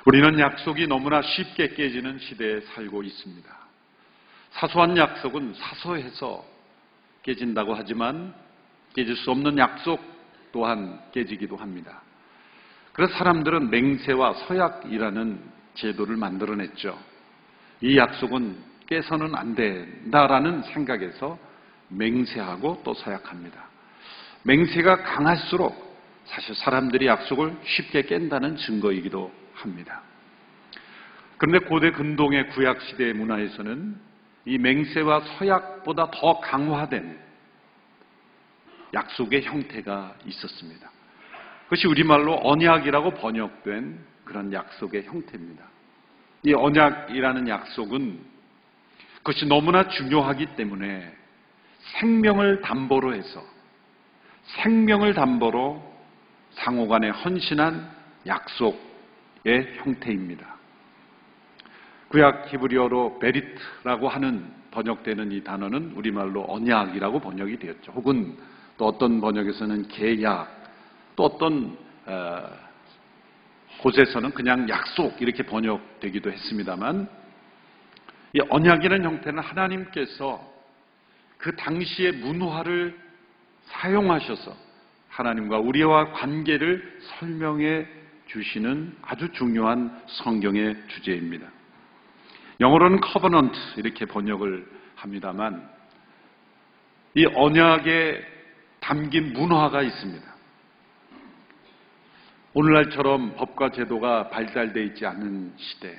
우리는 약속이 너무나 쉽게 깨지는 시대에 살고 있습니다. 사소한 약속은 사소해서 깨진다고 하지만 깨질 수 없는 약속 또한 깨지기도 합니다. 그래서 사람들은 맹세와 서약이라는 제도를 만들어냈죠. 이 약속은 깨서는 안 된다라는 생각에서 맹세하고 또 서약합니다. 맹세가 강할수록 사실 사람들이 약속을 쉽게 깬다는 증거이기도 합니다. 그런데 고대 근동의 구약 시대의 문화에서는 이 맹세와 서약보다 더 강화된 약속의 형태가 있었습니다. 그것이 우리말로 언약이라고 번역된 그런 약속의 형태입니다. 이 언약이라는 약속은 그것이 너무나 중요하기 때문에 생명을 담보로 해서 생명을 담보로 상호간에 헌신한 약속의 형태입니다. 구약 히브리어로 베리트라고 하는 번역되는 이 단어는 우리말로 언약이라고 번역이 되었죠. 혹은 또 어떤 번역에서는 계약, 또 어떤 곳에서는 그냥 약속 이렇게 번역되기도 했습니다만, 이 언약이라는 형태는 하나님께서 그 당시의 문화를 사용하셔서 하나님과 우리와 관계를 설명해 주시는 아주 중요한 성경의 주제입니다. 영어로는 covenant 이렇게 번역을 합니다만, 이 언약에 담긴 문화가 있습니다. 오늘날처럼 법과 제도가 발달되어 있지 않은 시대,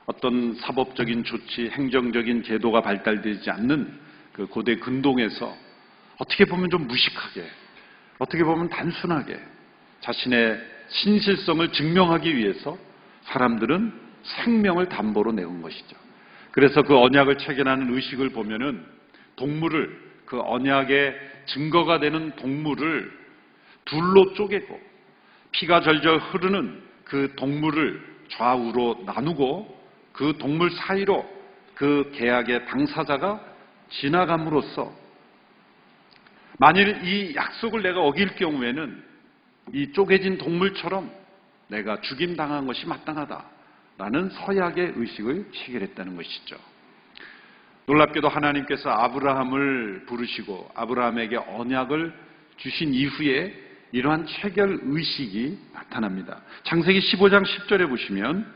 어떤 사법적인 조치, 행정적인 제도가 발달되지 않는 그 고대 근동에서 어떻게 보면 좀 무식하게, 어떻게 보면 단순하게 자신의 신실성을 증명하기 위해서 사람들은 생명을 담보로 내온 것이죠. 그래서 그 언약을 체결하는 의식을 보면은 동물을, 그 언약의 증거가 되는 동물을 둘로 쪼개고 피가 절절 흐르는 그 동물을 좌우로 나누고 그 동물 사이로 그 계약의 당사자가 지나감으로써 만일 이 약속을 내가 어길 경우에는 이 쪼개진 동물처럼 내가 죽임당한 것이 마땅하다라는 서약의 의식을 체결했다는 것이죠. 놀랍게도 하나님께서 아브라함을 부르시고 아브라함에게 언약을 주신 이후에 이러한 체결 의식이 나타납니다. 창세기 15장 10절에 보시면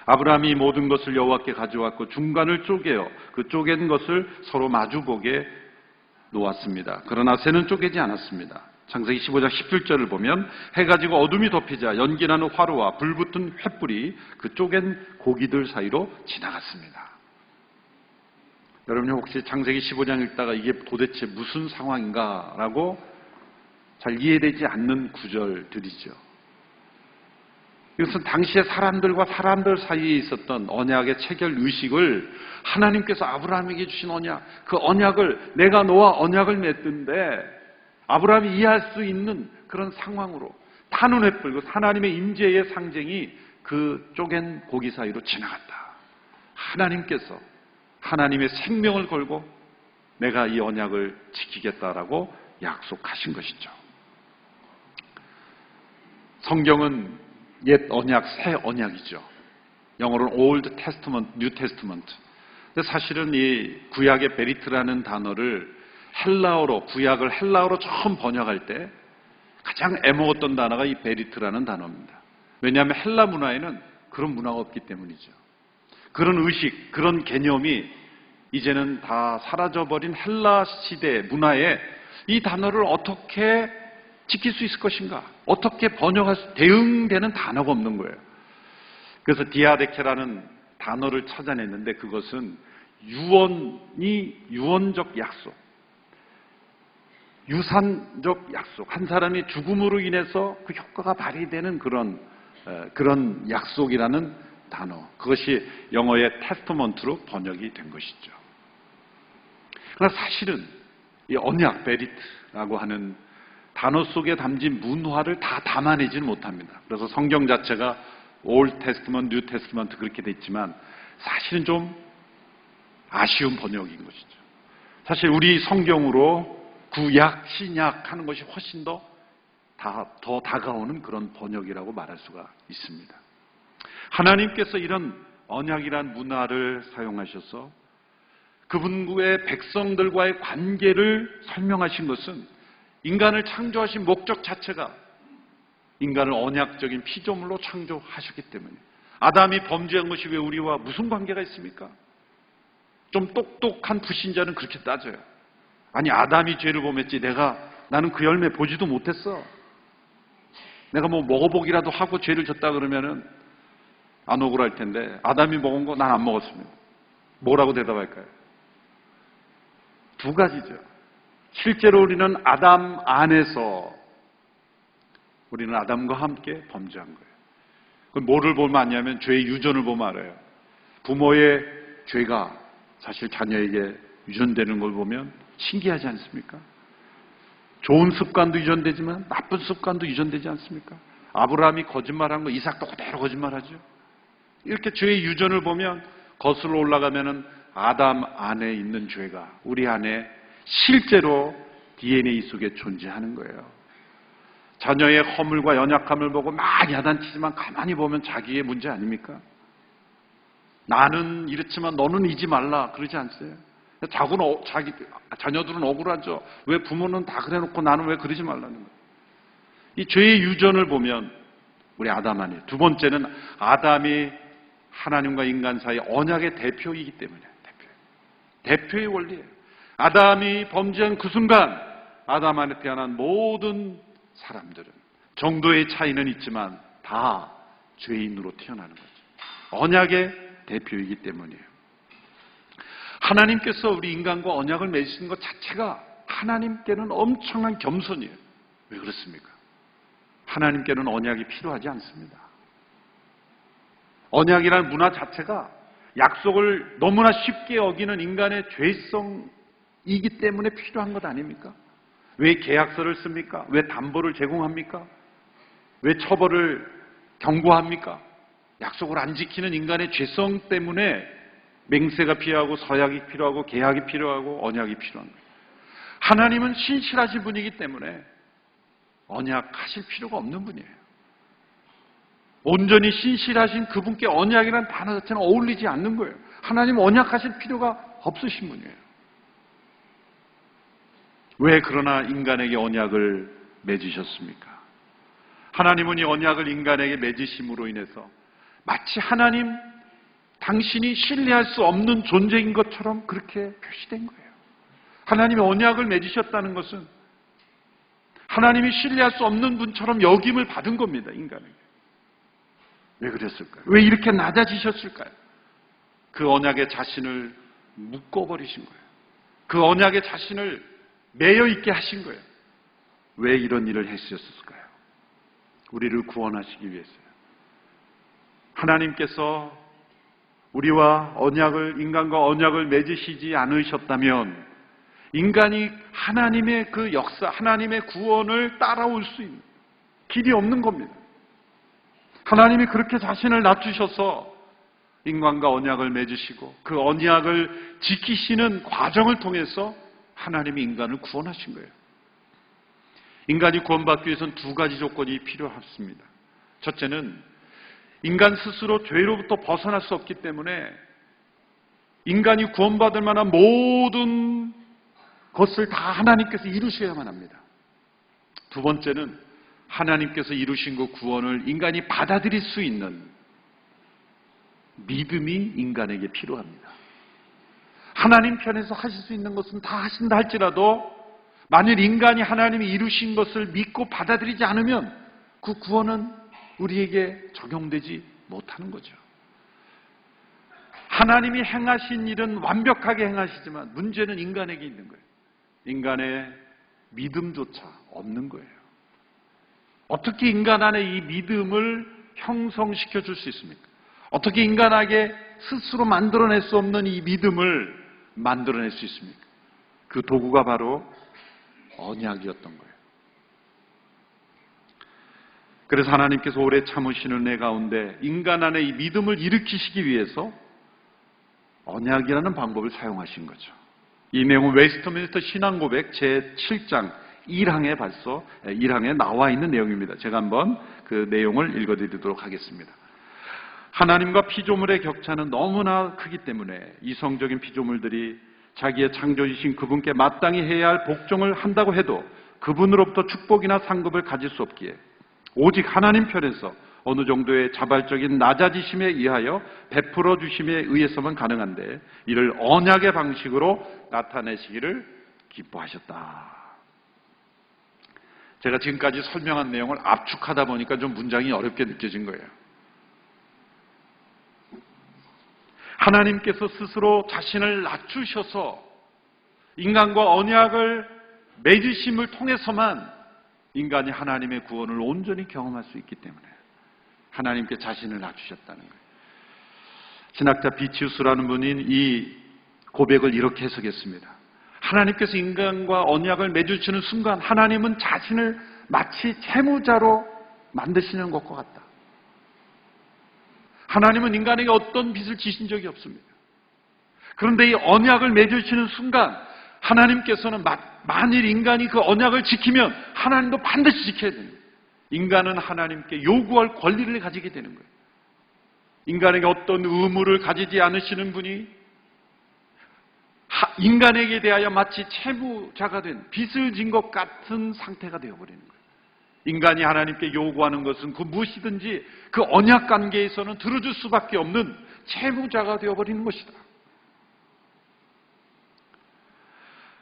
아브라함이 모든 것을 여호와께 가져왔고 중간을 쪼개어 그 쪼갠 것을 서로 마주보게 놓았습니다. 그러나 새는 쪼개지 않았습니다. 창세기 15장 17절을 보면 해가 지고 어둠이 덮이자 연기나는 화로와 불붙은 횃불이 그 쪼갠 고기들 사이로 지나갔습니다. 여러분이 혹시 창세기 15장 읽다가 이게 도대체 무슨 상황인가라고 잘 이해되지 않는 구절들이죠. 이것은 당시의 사람들과 사람들 사이에 있었던 언약의 체결 의식을 하나님께서 아브라함에게 주신 언약, 그 언약을 내가 너와 언약을 맺던데 아브라함이 이해할 수 있는 그런 상황으로 타는 횃불, 하나님의 임재의 상징이 그 쪼갠 고기 사이로 지나갔다. 하나님께서 하나님의 생명을 걸고 내가 이 언약을 지키겠다라고 약속하신 것이죠. 성경은 옛 언약, 새 언약이죠. 영어로는 Old Testament, New Testament. 근데 사실은 이 구약의 베리트라는 단어를 헬라어로, 구약을 헬라어로 처음 번역할 때 가장 애먹었던 단어가 이 베리트라는 단어입니다. 왜냐하면 헬라 문화에는 그런 문화가 없기 때문이죠. 그런 의식, 그런 개념이 이제는 다 사라져버린 헬라 시대 문화에 이 단어를 어떻게 지킬 수 있을 것인가? 어떻게 번역할 수, 대응되는 단어가 없는 거예요. 그래서 디아데케라는 단어를 찾아냈는데 그것은 유언적 약속, 유산적 약속, 한 사람이 죽음으로 인해서 그 효과가 발휘되는 그런 약속이라는 단어, 그것이 영어의 테스터먼트로 번역이 된 것이죠. 그러나 사실은 이 언약, 베리트라고 하는 단어 속에 담긴 문화를 다 담아내지는 못합니다. 그래서 성경 자체가 Old Testament, New Testament 그렇게 돼 있지만 사실은 좀 아쉬운 번역인 것이죠. 사실 우리 성경으로 구약, 신약 하는 것이 훨씬 더 더 다가오는 그런 번역이라고 말할 수가 있습니다. 하나님께서 이런 언약이란 문화를 사용하셔서 그분의 백성들과의 관계를 설명하신 것은 인간을 창조하신 목적 자체가 인간을 언약적인 피조물로 창조하셨기 때문에 아담이 범죄한 것이 왜 우리와 무슨 관계가 있습니까? 좀 똑똑한 불신자는 그렇게 따져요. 아니 아담이 죄를 범했지 나는 그 열매 보지도 못했어. 내가 뭐 먹어보기라도 하고 죄를 졌다 그러면은 안 억울할 텐데 아담이 먹은 거 난 안 먹었습니다. 뭐라고 대답할까요? 두 가지죠. 실제로 우리는 아담 안에서 우리는 아담과 함께 범죄한 거예요. 그럼 뭐를 보면 아냐면 죄의 유전을 보면 알아요. 부모의 죄가 사실 자녀에게 유전되는 걸 보면 신기하지 않습니까? 좋은 습관도 유전되지만 나쁜 습관도 유전되지 않습니까? 아브라함이 거짓말한 거 이삭도 그대로 거짓말하죠. 이렇게 죄의 유전을 보면 거슬러 올라가면은 아담 안에 있는 죄가 우리 안에 실제로 DNA 속에 존재하는 거예요. 자녀의 허물과 연약함을 보고 막 야단치지만 가만히 보면 자기의 문제 아닙니까? 나는 이렇지만 너는 이지 말라 그러지 않으세요? 자녀들은 억울하죠. 왜 부모는 다 그래놓고 나는 왜 그러지 말라는 거예요. 이 죄의 유전을 보면 우리 아담 안에 두 번째는 아담이 하나님과 인간 사이 언약의 대표이기 때문에 대표의 원리예요. 아담이 범죄한 그 순간 아담 안에 태어난 모든 사람들은 정도의 차이는 있지만 다 죄인으로 태어나는 거죠. 언약의 대표이기 때문이에요. 하나님께서 우리 인간과 언약을 맺으신 것 자체가 하나님께는 엄청난 겸손이에요. 왜 그렇습니까? 하나님께는 언약이 필요하지 않습니다. 언약이라는 문화 자체가 약속을 너무나 쉽게 어기는 인간의 죄성이기 때문에 필요한 것 아닙니까? 왜 계약서를 씁니까? 왜 담보를 제공합니까? 왜 처벌을 경고합니까? 약속을 안 지키는 인간의 죄성 때문에 맹세가 필요하고 서약이 필요하고 계약이 필요하고 언약이 필요한 거예요. 하나님은 신실하신 분이기 때문에 언약하실 필요가 없는 분이에요. 온전히 신실하신 그분께 언약이라는 단어 자체는 어울리지 않는 거예요. 하나님은 언약하실 필요가 없으신 분이에요. 왜 그러나 인간에게 언약을 맺으셨습니까? 하나님은 이 언약을 인간에게 맺으심으로 인해서 마치 하나님 당신이 신뢰할 수 없는 존재인 것처럼 그렇게 표시된 거예요. 하나님이 언약을 맺으셨다는 것은 하나님이 신뢰할 수 없는 분처럼 여김을 받은 겁니다. 인간에게. 왜 그랬을까요? 왜 이렇게 낮아지셨을까요? 그 언약의 자신을 묶어버리신 거예요. 그 언약의 자신을 매여 있게 하신 거예요. 왜 이런 일을 했었을까요? 우리를 구원하시기 위해서요. 하나님께서 우리와 인간과 언약을 맺으시지 않으셨다면 인간이 하나님의 그 역사, 하나님의 구원을 따라올 수 있는 길이 없는 겁니다. 하나님이 그렇게 자신을 낮추셔서 인간과 언약을 맺으시고 그 언약을 지키시는 과정을 통해서 하나님이 인간을 구원하신 거예요. 인간이 구원받기 위해서는 두 가지 조건이 필요합니다. 첫째는 인간 스스로 죄로부터 벗어날 수 없기 때문에 인간이 구원받을 만한 모든 것을 다 하나님께서 이루셔야만 합니다. 두 번째는 하나님께서 이루신 그 구원을 인간이 받아들일 수 있는 믿음이 인간에게 필요합니다. 하나님 편에서 하실 수 있는 것은 다 하신다 할지라도 만일 인간이 하나님이 이루신 것을 믿고 받아들이지 않으면 그 구원은 우리에게 적용되지 못하는 거죠. 하나님이 행하신 일은 완벽하게 행하시지만 문제는 인간에게 있는 거예요. 인간의 믿음조차 없는 거예요. 어떻게 인간 안에 이 믿음을 형성시켜 줄 수 있습니까? 어떻게 인간에게 스스로 만들어낼 수 없는 이 믿음을 만들어낼 수 있습니까? 그 도구가 바로 언약이었던 거예요. 그래서 하나님께서 오래 참으시는 애 가운데 인간 안에 이 믿음을 일으키시기 위해서 언약이라는 방법을 사용하신 거죠. 이 내용은 웨스트민스터 신앙고백 제7장 1항에 벌써 1항에 나와 있는 내용입니다. 제가 한번 그 내용을 읽어드리도록 하겠습니다. 하나님과 피조물의 격차는 너무나 크기 때문에 이성적인 피조물들이 자기의 창조주신 그분께 마땅히 해야 할 복종을 한다고 해도 그분으로부터 축복이나 상급을 가질 수 없기에 오직 하나님 편에서 어느 정도의 자발적인 낮아지심에 의하여 베풀어 주심에 의해서만 가능한데 이를 언약의 방식으로 나타내시기를 기뻐하셨다. 제가 지금까지 설명한 내용을 압축하다 보니까 좀 문장이 어렵게 느껴진 거예요. 하나님께서 스스로 자신을 낮추셔서 인간과 언약을 맺으심을 통해서만 인간이 하나님의 구원을 온전히 경험할 수 있기 때문에 하나님께 자신을 낮추셨다는 거예요. 신학자 비치우스라는 분이 이 고백을 이렇게 해석했습니다. 하나님께서 인간과 언약을 맺으시는 순간 하나님은 자신을 마치 채무자로 만드시는 것과 같다. 하나님은 인간에게 어떤 빚을 지신 적이 없습니다. 그런데 이 언약을 맺으시는 순간 하나님께서는 만일 인간이 그 언약을 지키면 하나님도 반드시 지켜야 됩니다. 인간은 하나님께 요구할 권리를 가지게 되는 거예요. 인간에게 어떤 의무를 가지지 않으시는 분이 인간에게 대하여 마치 채무자가 된 빚을 진 것 같은 상태가 되어버리는 거예요. 인간이 하나님께 요구하는 것은 그 무엇이든지 그 언약 관계에서는 들어줄 수밖에 없는 채무자가 되어버리는 것이다.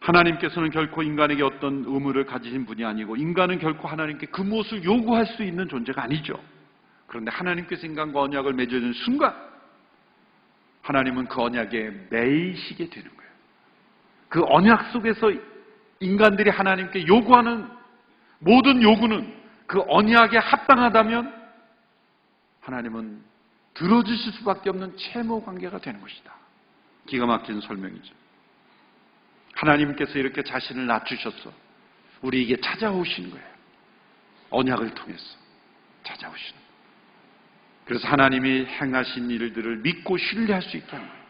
하나님께서는 결코 인간에게 어떤 의무를 가지신 분이 아니고 인간은 결코 하나님께 그 무엇을 요구할 수 있는 존재가 아니죠. 그런데 하나님께서 인간과 언약을 맺어준 순간 하나님은 그 언약에 매이시게 되는 거예요. 그 언약 속에서 인간들이 하나님께 요구하는 모든 요구는 그 언약에 합당하다면 하나님은 들어주실 수밖에 없는 채무 관계가 되는 것이다. 기가 막힌 설명이죠. 하나님께서 이렇게 자신을 낮추셔서 우리에게 찾아오시는 거예요. 언약을 통해서 찾아오시는 거예요. 그래서 하나님이 행하신 일들을 믿고 신뢰할 수 있게 하는 거예요.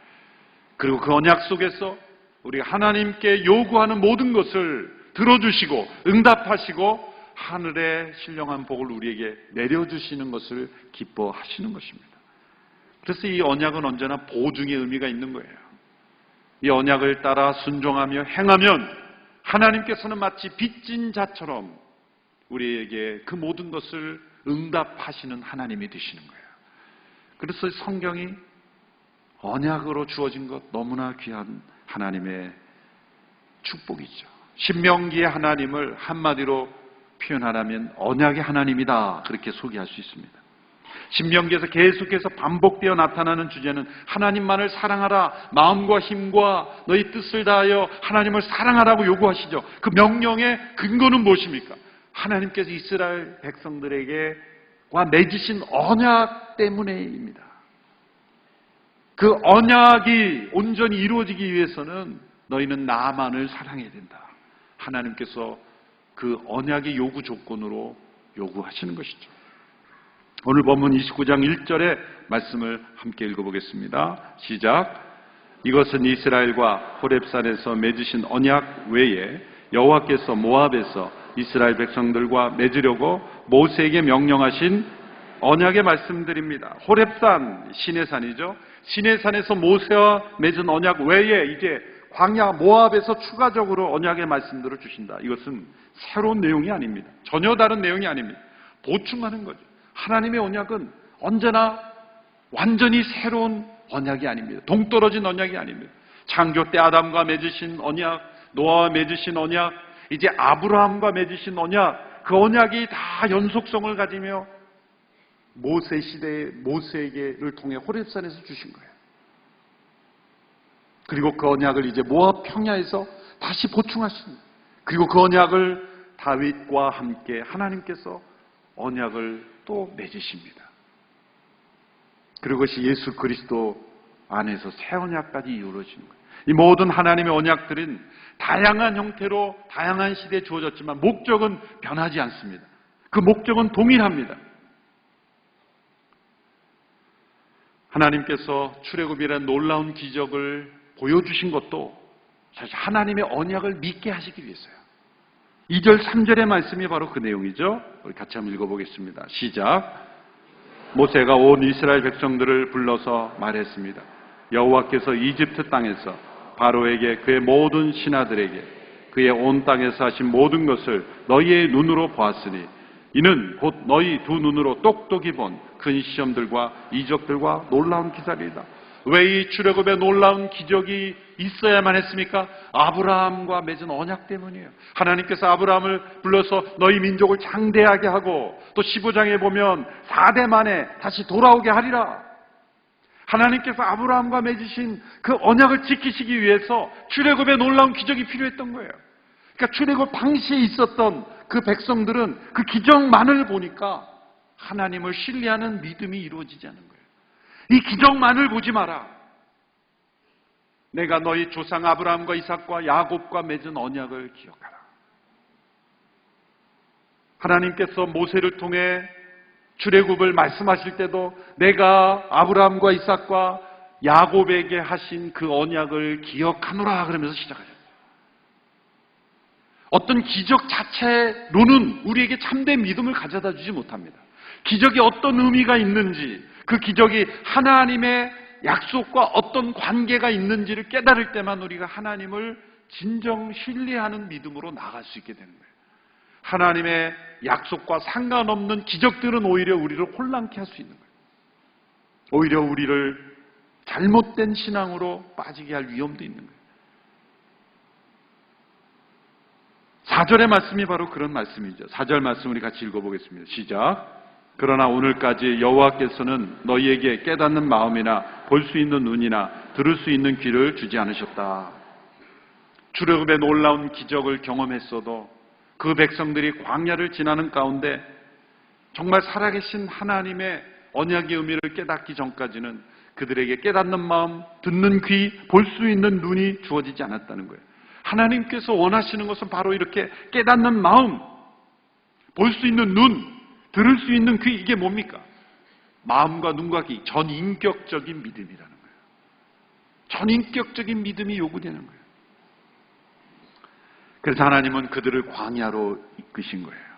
그리고 그 언약 속에서 우리가 하나님께 요구하는 모든 것을 들어주시고 응답하시고 하늘의 신령한 복을 우리에게 내려주시는 것을 기뻐하시는 것입니다. 그래서 이 언약은 언제나 보증의 의미가 있는 거예요. 이 언약을 따라 순종하며 행하면 하나님께서는 마치 빚진 자처럼 우리에게 그 모든 것을 응답하시는 하나님이 되시는 거예요. 그래서 성경이 언약으로 주어진 것 너무나 귀한 하나님의 축복이죠. 신명기의 하나님을 한마디로 표현하라면 언약의 하나님이다, 그렇게 소개할 수 있습니다. 신명기에서 계속해서 반복되어 나타나는 주제는 하나님만을 사랑하라, 마음과 힘과 너희 뜻을 다하여 하나님을 사랑하라고 요구하시죠. 그 명령의 근거는 무엇입니까? 하나님께서 이스라엘 백성들에게와 맺으신 언약 때문에입니다. 그 언약이 온전히 이루어지기 위해서는 너희는 나만을 사랑해야 된다. 하나님께서 그 언약의 요구 조건으로 요구하시는 것이죠. 오늘 본문 29장 1절의 말씀을 함께 읽어보겠습니다. 시작. 이것은 이스라엘과 호렙산에서 맺으신 언약 외에 여호와께서 모압에서 이스라엘 백성들과 맺으려고 모세에게 명령하신 언약의 말씀들입니다. 호렙산, 시내산이죠. 시내산에서 모세와 맺은 언약 외에 이제 광야 모압에서 추가적으로 언약의 말씀들을 주신다. 이것은 새로운 내용이 아닙니다. 전혀 다른 내용이 아닙니다. 보충하는 거죠. 하나님의 언약은 언제나 완전히 새로운 언약이 아닙니다. 동떨어진 언약이 아닙니다. 창조 때 아담과 맺으신 언약, 노아와 맺으신 언약, 이제 아브라함과 맺으신 언약, 그 언약이 다 연속성을 가지며 모세 시대의 모세에게를 통해 호렙산에서 주신 거예요. 그리고 그 언약을 이제 모압 평야에서 다시 보충하십니다. 그리고 그 언약을 다윗과 함께 하나님께서 언약을 또 맺으십니다. 그리고 그것이 예수 그리스도 안에서 새 언약까지 이루어지는 거예요. 이 모든 하나님의 언약들은 다양한 형태로 다양한 시대에 주어졌지만 목적은 변하지 않습니다. 그 목적은 동일합니다. 하나님께서 출애굽이라는 놀라운 기적을 보여주신 것도 사실 하나님의 언약을 믿게 하시기 위해서요. 2절, 3절의 말씀이 바로 그 내용이죠. 우리 같이 한번 읽어보겠습니다. 시작. 모세가 온 이스라엘 백성들을 불러서 말했습니다. 여호와께서 이집트 땅에서 바로에게 그의 모든 신하들에게 그의 온 땅에서 하신 모든 것을 너희의 눈으로 보았으니 이는 곧 너희 두 눈으로 똑똑히 본 큰 시험들과 이적들과 놀라운 기사리이다. 왜 이 출애굽의 놀라운 기적이 있어야만 했습니까? 아브라함과 맺은 언약 때문이에요. 하나님께서 아브라함을 불러서 너희 민족을 장대하게 하고 또 15장에 보면 4대 만에 다시 돌아오게 하리라. 하나님께서 아브라함과 맺으신 그 언약을 지키시기 위해서 출애굽의 놀라운 기적이 필요했던 거예요. 그러니까 출애굽 당시에 있었던 그 백성들은 그 기적만을 보니까 하나님을 신뢰하는 믿음이 이루어지지 않은 거예요. 이 기적만을 보지 마라. 내가 너희 조상 아브라함과 이삭과 야곱과 맺은 언약을 기억하라. 하나님께서 모세를 통해 출애굽을 말씀하실 때도 내가 아브라함과 이삭과 야곱에게 하신 그 언약을 기억하노라 그러면서 시작하셨어요. 어떤 기적 자체로는 우리에게 참된 믿음을 가져다 주지 못합니다. 기적이 어떤 의미가 있는지, 그 기적이 하나님의 약속과 어떤 관계가 있는지를 깨달을 때만 우리가 하나님을 진정 신뢰하는 믿음으로 나아갈 수 있게 되는 거예요. 하나님의 약속과 상관없는 기적들은 오히려 우리를 혼란케 할 수 있는 거예요. 오히려 우리를 잘못된 신앙으로 빠지게 할 위험도 있는 거예요. 4절의 말씀이 바로 그런 말씀이죠. 4절 말씀 우리 같이 읽어보겠습니다. 시작. 그러나 오늘까지 여호와께서는 너희에게 깨닫는 마음이나 볼 수 있는 눈이나 들을 수 있는 귀를 주지 않으셨다. 출애굽의 놀라운 기적을 경험했어도 그 백성들이 광야를 지나는 가운데 정말 살아계신 하나님의 언약의 의미를 깨닫기 전까지는 그들에게 깨닫는 마음, 듣는 귀, 볼 수 있는 눈이 주어지지 않았다는 거예요. 하나님께서 원하시는 것은 바로 이렇게 깨닫는 마음, 볼 수 있는 눈, 들을 수 있는 귀, 이게 뭡니까? 마음과 눈과 귀, 전인격적인 믿음이라는 거예요. 전인격적인 믿음이 요구되는 거예요. 그래서 하나님은 그들을 광야로 이끄신 거예요.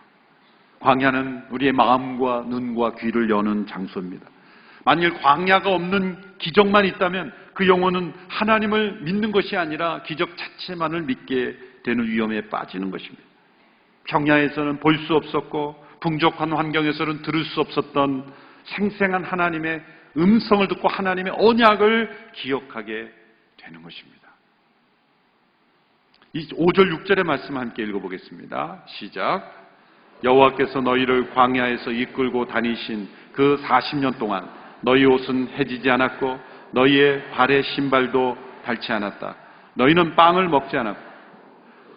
광야는 우리의 마음과 눈과 귀를 여는 장소입니다. 만일 광야가 없는 기적만 있다면 그 영혼은 하나님을 믿는 것이 아니라 기적 자체만을 믿게 되는 위험에 빠지는 것입니다. 평야에서는 볼 수 없었고 풍족한 환경에서는 들을 수 없었던 생생한 하나님의 음성을 듣고 하나님의 언약을 기억하게 되는 것입니다. 이 5절 6절의 말씀 함께 읽어보겠습니다. 시작. 여호와께서 너희를 광야에서 이끌고 다니신 그 40년 동안 너희 옷은 해지지 않았고 너희의 발의 신발도 닳지 않았다. 너희는 빵을 먹지 않았고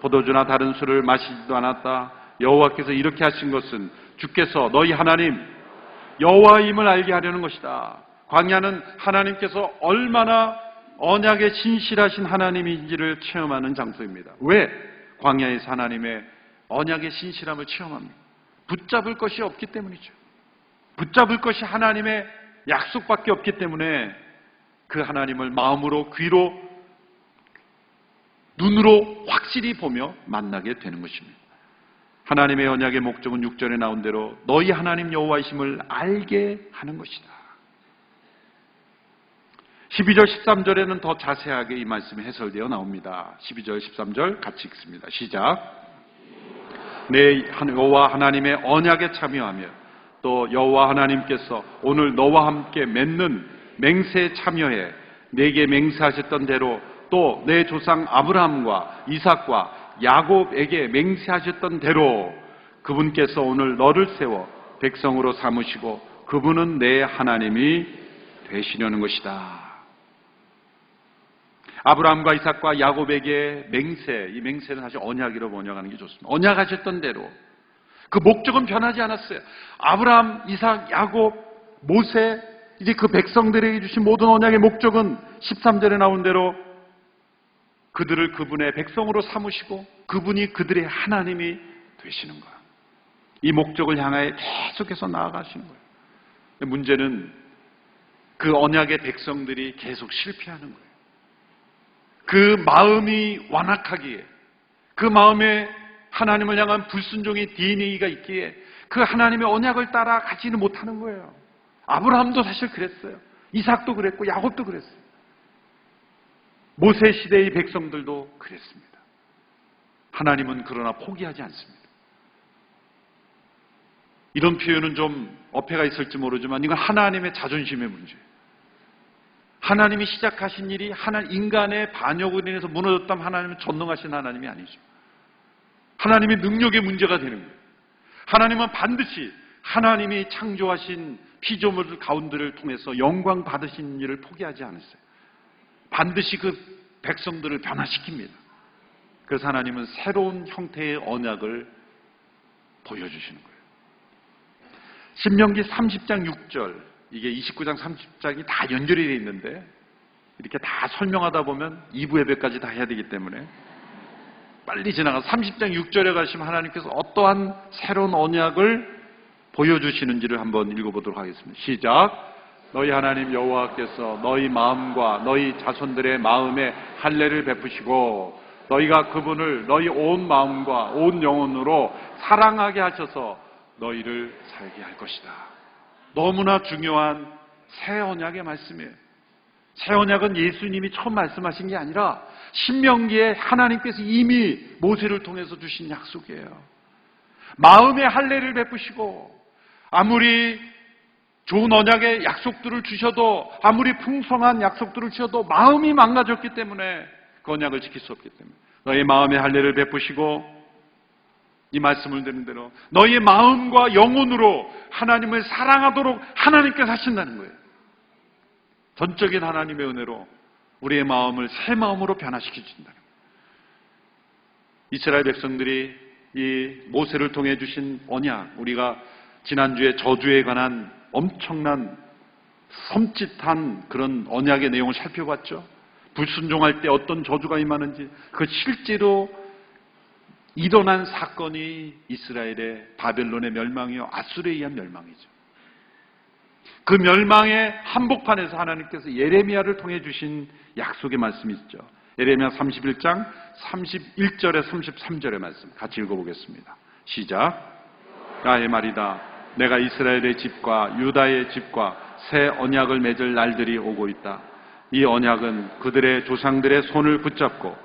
포도주나 다른 술을 마시지도 않았다. 여호와께서 이렇게 하신 것은 주께서 너희 하나님 여호와임을 알게 하려는 것이다. 광야는 하나님께서 얼마나 언약에 신실하신 하나님인지를 체험하는 장소입니다. 왜 광야에서 하나님의 언약의 신실함을 체험합니까? 붙잡을 것이 없기 때문이죠. 붙잡을 것이 하나님의 약속밖에 없기 때문에 그 하나님을 마음으로, 귀로, 눈으로 확실히 보며 만나게 되는 것입니다. 하나님의 언약의 목적은 6절에 나온 대로 너희 하나님 여호와이심을 알게 하는 것이다. 12절 13절에는 더 자세하게 이 말씀이 해설되어 나옵니다. 12절 13절 같이 읽습니다. 시작. 내 여호와 하나님의 언약에 참여하며 또 여호와 하나님께서 오늘 너와 함께 맺는 맹세에 참여해 내게 맹세하셨던 대로 또 내 조상 아브라함과 이삭과 야곱에게 맹세하셨던 대로 그분께서 오늘 너를 세워 백성으로 삼으시고 그분은 내 하나님이 되시려는 것이다. 아브라함과 이삭과 야곱에게 맹세, 이 맹세는 사실 언약이라고 번역하는 게 좋습니다. 언약하셨던 대로 그 목적은 변하지 않았어요. 아브라함, 이삭, 야곱, 모세, 이제 그 백성들에게 주신 모든 언약의 목적은 13절에 나온 대로 그들을 그분의 백성으로 삼으시고 그분이 그들의 하나님이 되시는 거예요. 이 목적을 향하여 계속해서 나아가시는 거예요. 문제는 그 언약의 백성들이 계속 실패하는 거예요. 그 마음이 완악하기에, 그 마음에 하나님을 향한 불순종의 DNA가 있기에 그 하나님의 언약을 따라 가지는 못하는 거예요. 아브라함도 사실 그랬어요. 이삭도 그랬고 야곱도 그랬어요. 모세 시대의 백성들도 그랬습니다. 하나님은 그러나 포기하지 않습니다. 이런 표현은 좀 어폐가 있을지 모르지만 이건 하나님의 자존심의 문제예요. 하나님이 시작하신 일이 인간의 반역으로 인해서 무너졌다면 하나님은 전능하신 하나님이 아니죠. 하나님의 능력의 문제가 되는 거예요. 하나님은 반드시 하나님이 창조하신 피조물 가운데를 통해서 영광 받으신 일을 포기하지 않았어요. 반드시 그 백성들을 변화시킵니다. 그래서 하나님은 새로운 형태의 언약을 보여주시는 거예요. 신명기 30장 6절, 이게 29장 30장이 다 연결이 되어 있는데 이렇게 다 설명하다 보면 2부 예배까지 다 해야 되기 때문에 빨리 지나가서 30장 6절에 가시면 하나님께서 어떠한 새로운 언약을 보여주시는지를 한번 읽어보도록 하겠습니다. 시작. 너희 하나님 여호와께서 너희 마음과 너희 자손들의 마음에 할례를 베푸시고 너희가 그분을 너희 온 마음과 온 영혼으로 사랑하게 하셔서 너희를 살게 할 것이다. 너무나 중요한 새 언약의 말씀이에요. 새 언약은 예수님이 처음 말씀하신 게 아니라 신명기에 하나님께서 이미 모세를 통해서 주신 약속이에요. 마음의 할례를 베푸시고 아무리 좋은 언약의 약속들을 주셔도 아무리 풍성한 약속들을 주셔도 마음이 망가졌기 때문에 그 언약을 지킬 수 없기 때문에 너희 마음의 할례를 베푸시고 이 말씀을 드린 대로 너희의 마음과 영혼으로 하나님을 사랑하도록 하나님께서 하신다는 거예요. 전적인 하나님의 은혜로 우리의 마음을 새 마음으로 변화시켜 주신다는 거예요. 이스라엘 백성들이 이 모세를 통해 주신 언약, 우리가 지난주에 저주에 관한 엄청난 섬찟한 그런 언약의 내용을 살펴봤죠. 불순종할 때 어떤 저주가 임하는지, 그 실제로 일어난 사건이 이스라엘의 바벨론의 멸망이요 아수르에 의한 멸망이죠. 그 멸망의 한복판에서 하나님께서 예레미야를 통해 주신 약속의 말씀이 있죠. 예레미야 31장 31절에 33절의 말씀 같이 읽어보겠습니다. 시작. 나의 말이다. 내가 이스라엘의 집과 유다의 집과 새 언약을 맺을 날들이 오고 있다. 이 언약은 그들의 조상들의 손을 붙잡고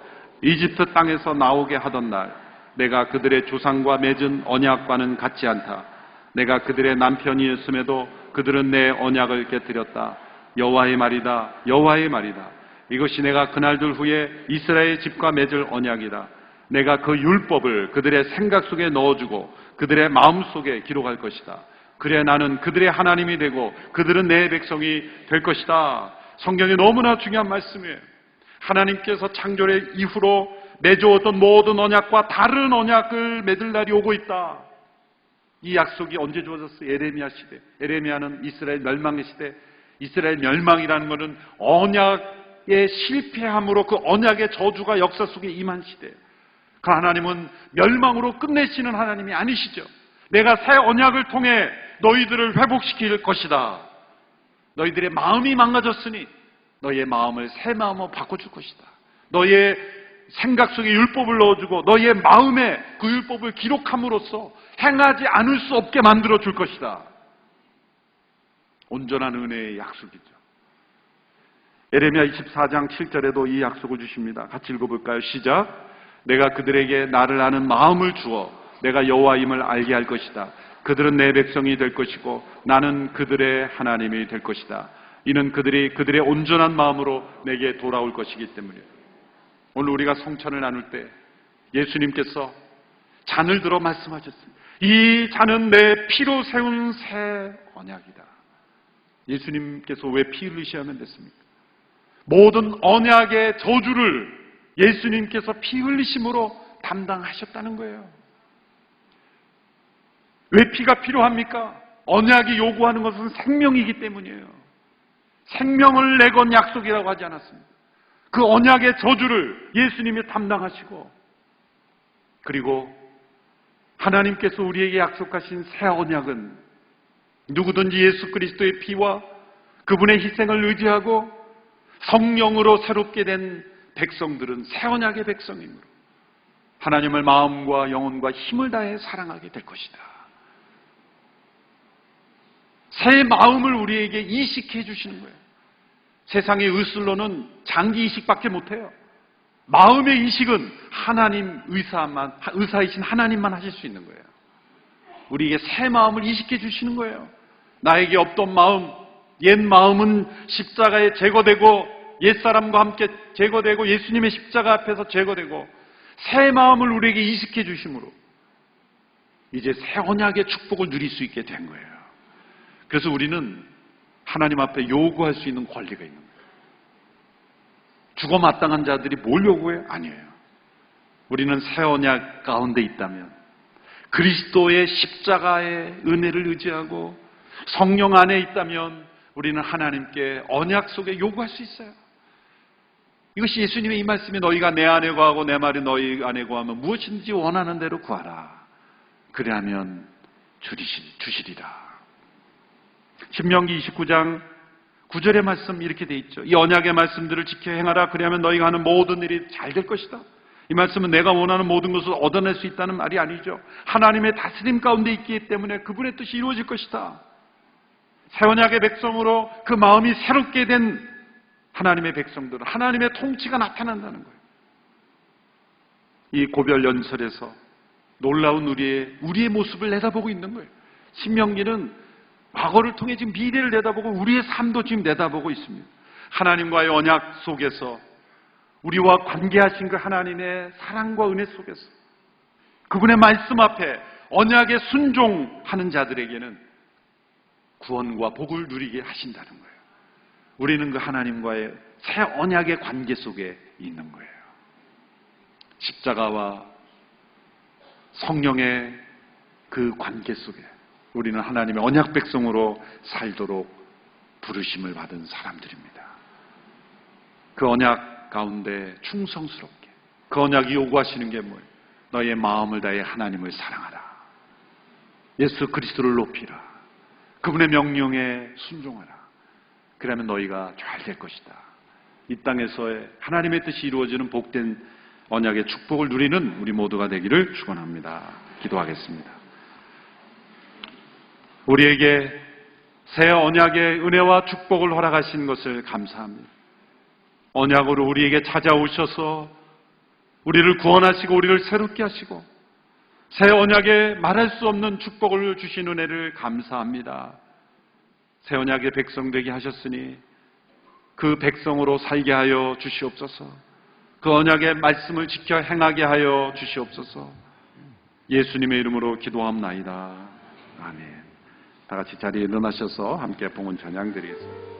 이집트 땅에서 나오게 하던 날 내가 그들의 조상과 맺은 언약과는 같지 않다. 내가 그들의 남편이었음에도 그들은 내 언약을 깨뜨렸다. 여호와의 말이다. 여호와의 말이다. 이것이 내가 그날들 후에 이스라엘 집과 맺을 언약이다. 내가 그 율법을 그들의 생각 속에 넣어주고 그들의 마음 속에 기록할 것이다. 그래 나는 그들의 하나님이 되고 그들은 내 백성이 될 것이다. 성경이 너무나 중요한 말씀이에요. 하나님께서 창조의 이후로 맺어왔던 모든 언약과 다른 언약을 맺을 날이 오고 있다. 이 약속이 언제 주어졌어요? 예레미야 시대. 예레미야는 이스라엘 멸망의 시대. 이스라엘 멸망이라는 것은 언약의 실패함으로 그 언약의 저주가 역사 속에 임한 시대. 그 하나님은 멸망으로 끝내시는 하나님이 아니시죠. 내가 새 언약을 통해 너희들을 회복시킬 것이다. 너희들의 마음이 망가졌으니 너희의 마음을 새 마음으로 바꿔줄 것이다. 너희의 생각 속에 율법을 넣어주고 너희의 마음에 그 율법을 기록함으로써 행하지 않을 수 없게 만들어줄 것이다. 온전한 은혜의 약속이죠. 예레미야 24장 7절에도 이 약속을 주십니다. 같이 읽어볼까요? 시작. 내가 그들에게 나를 아는 마음을 주어 내가 여호와임을 알게 할 것이다. 그들은 내 백성이 될 것이고 나는 그들의 하나님이 될 것이다. 이는 그들이 그들의 온전한 마음으로 내게 돌아올 것이기 때문이에요. 오늘 우리가 성찬을 나눌 때 예수님께서 잔을 들어 말씀하셨습니다. 이 잔은 내 피로 세운 새 언약이다. 예수님께서 왜 피 흘리셔야 하면 됐습니까? 모든 언약의 저주를 예수님께서 피 흘리심으로 담당하셨다는 거예요. 왜 피가 필요합니까? 언약이 요구하는 것은 생명이기 때문이에요. 생명을 내건 약속이라고 하지 않았습니다. 그 언약의 저주를 예수님이 담당하시고 그리고 하나님께서 우리에게 약속하신 새 언약은 누구든지 예수 그리스도의 피와 그분의 희생을 의지하고 성령으로 새롭게 된 백성들은 새 언약의 백성이므로 하나님을 마음과 영혼과 힘을 다해 사랑하게 될 것이다. 새 마음을 우리에게 이식해 주시는 거예요. 세상의 의술로는 장기 이식밖에 못해요. 마음의 이식은 하나님 의사이신 하나님만 하실 수 있는 거예요. 우리에게 새 마음을 이식해 주시는 거예요. 나에게 없던 마음, 옛 마음은 십자가에 제거되고 옛사람과 함께 제거되고 예수님의 십자가 앞에서 제거되고 새 마음을 우리에게 이식해 주심으로 이제 새 언약의 축복을 누릴 수 있게 된 거예요. 그래서 우리는 하나님 앞에 요구할 수 있는 권리가 있는 거예요. 죽어 마땅한 자들이 뭘 요구해요? 아니에요. 우리는 새 언약 가운데 있다면 그리스도의 십자가의 은혜를 의지하고 성령 안에 있다면 우리는 하나님께 언약 속에 요구할 수 있어요. 이것이 예수님의 이 말씀이 너희가 내 안에 거하고 내 말이 너희 안에 거하면 무엇인지 원하는 대로 구하라. 그리하면 주시리라. 신명기 29장 9절의 말씀 이렇게 돼 있죠. 이 언약의 말씀들을 지켜 행하라. 그리하면 너희가 하는 모든 일이 잘 될 것이다. 이 말씀은 내가 원하는 모든 것을 얻어낼 수 있다는 말이 아니죠. 하나님의 다스림 가운데 있기 때문에 그분의 뜻이 이루어질 것이다. 새 언약의 백성으로 그 마음이 새롭게 된 하나님의 백성들은 하나님의 통치가 나타난다는 거예요. 이 고별 연설에서 놀라운 우리의 모습을 내다보고 있는 거예요. 신명기는 과거를 통해 지금 미래를 내다보고 우리의 삶도 지금 내다보고 있습니다. 하나님과의 언약 속에서 우리와 관계하신 그 하나님의 사랑과 은혜 속에서 그분의 말씀 앞에 언약에 순종하는 자들에게는 구원과 복을 누리게 하신다는 거예요. 우리는 그 하나님과의 새 언약의 관계 속에 있는 거예요. 십자가와 성령의 그 관계 속에 우리는 하나님의 언약 백성으로 살도록 부르심을 받은 사람들입니다. 그 언약 가운데 충성스럽게 그 언약이 요구하시는 게 뭐예요? 너의 마음을 다해 하나님을 사랑하라. 예수 그리스도를 높이라. 그분의 명령에 순종하라. 그러면 너희가 잘 될 것이다. 이 땅에서의 하나님의 뜻이 이루어지는 복된 언약의 축복을 누리는 우리 모두가 되기를 축원합니다. 기도하겠습니다. 우리에게 새 언약의 은혜와 축복을 허락하신 것을 감사합니다. 언약으로 우리에게 찾아오셔서 우리를 구원하시고 우리를 새롭게 하시고 새 언약에 말할 수 없는 축복을 주신 은혜를 감사합니다. 새 언약의 백성 되게 하셨으니 그 백성으로 살게 하여 주시옵소서. 그 언약의 말씀을 지켜 행하게 하여 주시옵소서. 예수님의 이름으로 기도합나이다. 아멘. 다 같이 자리에 일어나셔서 함께 봉헌 찬양 드리겠습니다.